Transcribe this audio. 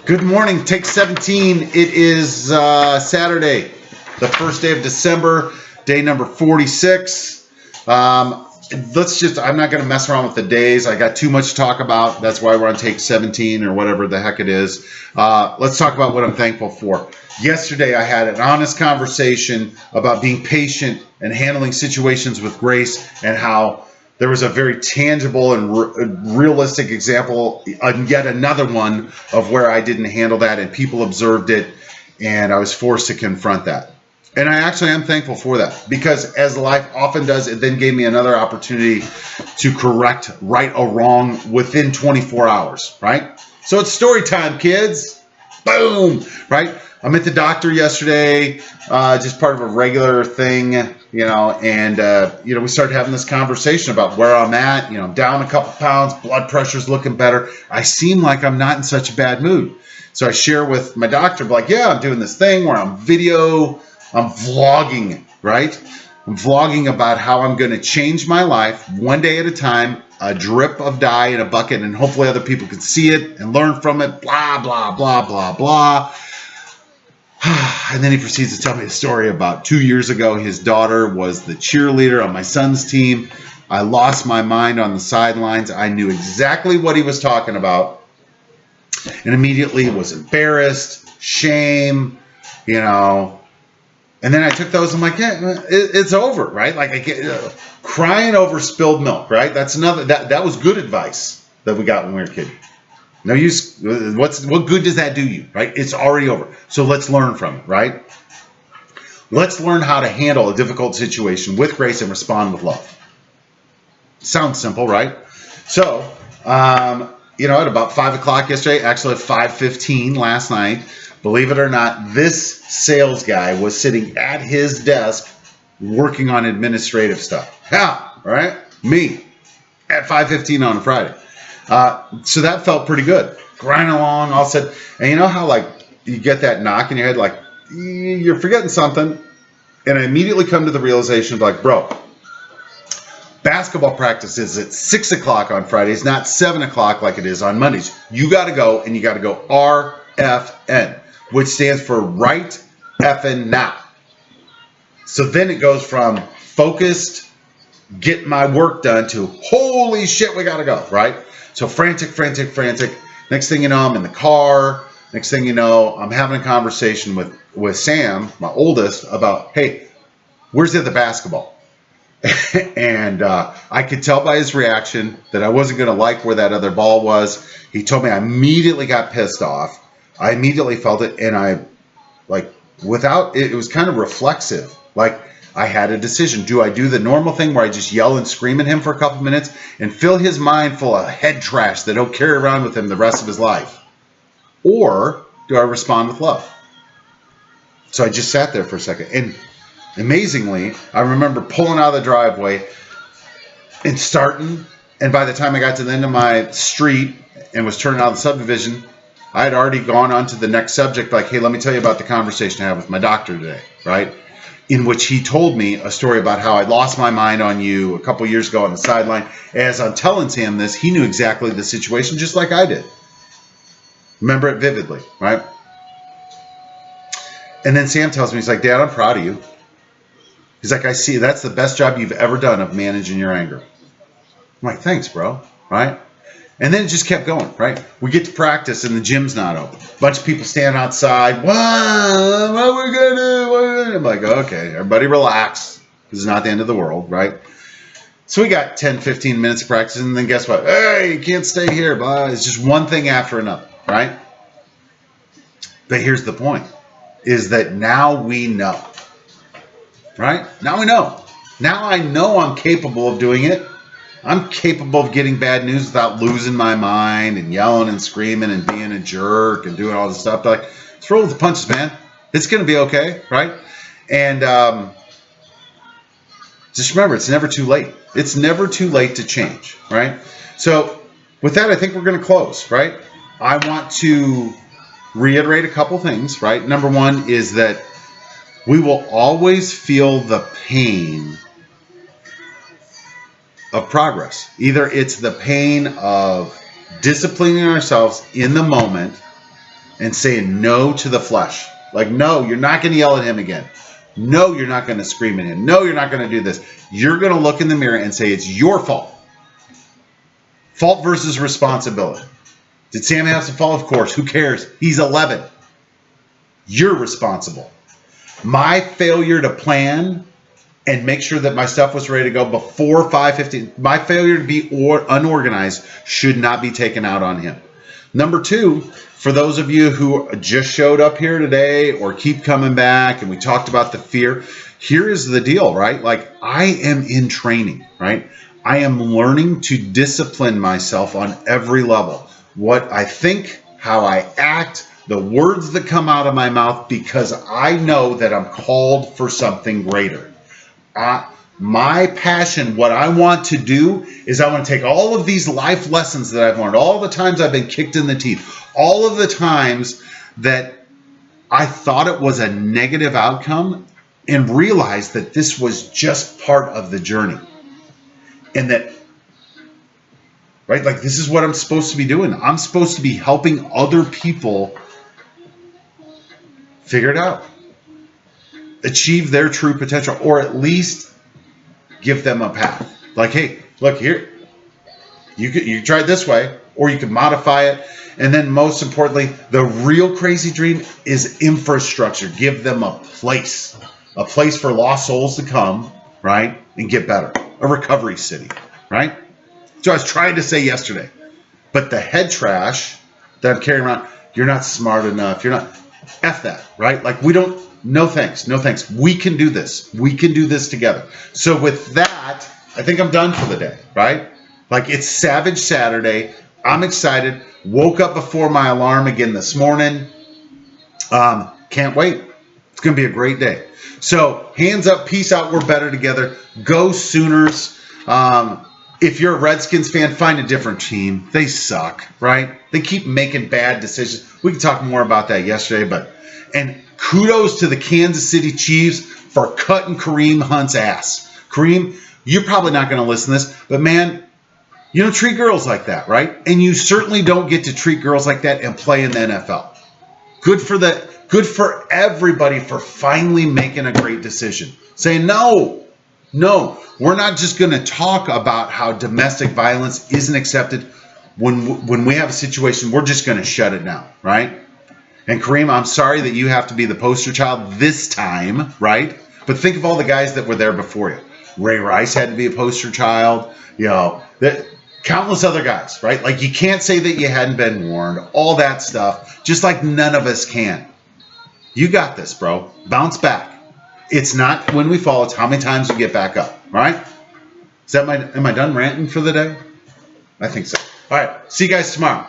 Good morning, take 17. It is Saturday, the first day of December, day number 46. I'm not going to mess around with the days. I got too much to talk about. That's why we're on take 17 or whatever the heck it is. Let's talk about what I'm thankful for. Yesterday, I had an honest conversation about being patient and handling situations with grace, and how there was a very tangible and realistic example, yet another one of where I didn't handle that and people observed it, and I was forced to confront that. And I actually am thankful for that, because as life often does, it then gave me another opportunity to correct right or wrong within 24 hours, right? So it's story time, kids. Boom, right? I'm at the doctor yesterday, just part of a regular thing, and we started having this conversation about where I'm at. I'm down a couple pounds, blood pressure's looking better. I seem like I'm not in such a bad mood. So I share with my doctor, like, yeah, I'm doing this thing where I'm vlogging, right? I'm vlogging about how I'm going to change my life one day at a time, a drip of dye in a bucket, and hopefully other people can see it and learn from it, blah, blah, blah, blah, blah. And then he proceeds to tell me a story about 2 years ago. His daughter was the cheerleader on my son's team. I lost my mind on the sidelines. I knew exactly what he was talking about, and immediately was embarrassed, shame, And then I took those. I'm like, yeah, it's over, right? Like I get crying over spilled milk, right? That's another. That was good advice that we got when we were kids. No use. What good does that do you, right? It's already over. So let's learn from it, right? Let's learn how to handle a difficult situation with grace and respond with love. Sounds simple, right? So, at about 5 o'clock yesterday, actually at 5:15 last night, believe it or not, this sales guy was sitting at his desk working on administrative stuff. Yeah, right? Me at 5:15 on a Friday. So that felt pretty good. Grinding along, all said, and you know how you get that knock in your head, like you're forgetting something, and I immediately come to the realization of bro, basketball practice is at 6 o'clock on Fridays, not 7 o'clock like it is on Mondays. You got to go, and you got to go RFN, which stands for right effing now. So then it goes from focused, get my work done, to holy shit, we got to go, right? So frantic. Next thing you know, I'm in the car. Next thing you know, I'm having a conversation with Sam, my oldest, about, hey, where's the other basketball? And I could tell by his reaction that I wasn't going to like where that other ball was. He told me. I immediately got pissed off. I immediately felt it, and it was kind of reflexive. I had a decision. Do I do the normal thing where I just yell and scream at him for a couple minutes and fill his mind full of head trash that he'll carry around with him the rest of his life? Or do I respond with love? So I just sat there for a second. And amazingly, I remember pulling out of the driveway and starting. And by the time I got to the end of my street and was turning out of the subdivision, I had already gone on to the next subject. Like, hey, let me tell you about the conversation I had with my doctor today, right? In which he told me a story about how I lost my mind on you a couple years ago on the sideline. As I'm telling Sam this, he knew exactly the situation, just like I did. Remember it vividly, right? And then Sam tells me, he's like, Dad, I'm proud of you. He's like, I see, that's the best job you've ever done of managing your anger. I'm like, thanks, bro, right? And then it just kept going, right? We get to practice and the gym's not open. A bunch of people stand outside. What are we going to do? I'm like, okay, everybody relax. This is not the end of the world, right? So we got 10, 15 minutes of practice, and then guess what? Hey, you can't stay here. Blah. It's just one thing after another, right? But here's the point, is that now we know, right? Now we know. Now I know I'm capable of doing it. I'm capable of getting bad news without losing my mind and yelling and screaming and being a jerk and doing all this stuff. But let's roll with the punches, man. It's going to be okay, right? And just remember, it's never too late. It's never too late to change, right? So with that, I think we're going to close, right? I want to reiterate a couple things, right? Number one is that we will always feel the pain of progress. Either it's the pain of disciplining ourselves in the moment and saying no to the flesh. Like, no, you're not going to yell at him again. No, you're not going to scream at him. No, you're not going to do this. You're going to look in the mirror and say it's your fault. Fault versus responsibility. Did Sam have some fault? Of course. Who cares? He's 11. You're responsible. My failure to plan and make sure that my stuff was ready to go before 5:15, my failure to be unorganized should not be taken out on him. Number two, for those of you who just showed up here today or keep coming back, and we talked about the fear, here is the deal, right? Like, I am in training, right? I am learning to discipline myself on every level. What I think, how I act, the words that come out of my mouth, because I know that I'm called for something greater. My passion, what I want to do is I want to take all of these life lessons that I've learned, all the times I've been kicked in the teeth, all of the times that I thought it was a negative outcome, and realize that this was just part of the journey. And that, right, like, this is what I'm supposed to be doing. I'm supposed to be helping other people figure it out, achieve their true potential, or at least give them a path. Like, hey, look here, you try it this way, or you can modify it. And then most importantly, the real crazy dream is infrastructure. Give them a place for lost souls to come, right, and get better. A recovery city, right? So I was trying to say yesterday, but the head trash that I'm carrying around, you're not smart enough, you're not, F that, right? Like, we don't, no thanks, no thanks. We can do this. We can do this together. So with that, I think I'm done for the day, right? Like, it's Savage Saturday. I'm excited. Woke up before my alarm again this morning. Can't wait. It's going to be a great day. So hands up, peace out. We're better together. Go Sooners. If you're a Redskins fan, find a different team. They suck, right? They keep making bad decisions. We can talk more about that yesterday, and kudos to the Kansas City Chiefs for cutting Kareem Hunt's ass. Kareem, you're probably not going to listen to this, but man, you don't treat girls like that, right? And you certainly don't get to treat girls like that and play in the NFL. Good for everybody for finally making a great decision. Saying, no, we're not just going to talk about how domestic violence isn't accepted. When we have a situation, we're just going to shut it down, right? And Kareem, I'm sorry that you have to be the poster child this time, right? But think of all the guys that were there before you. Ray Rice had to be a poster child, countless other guys, right? Like, you can't say that you hadn't been warned, all that stuff, just like none of us can. You got this, bro. Bounce back. It's not when we fall, it's how many times you get back up, right? Am I done ranting for the day? I think so. All right. See you guys tomorrow.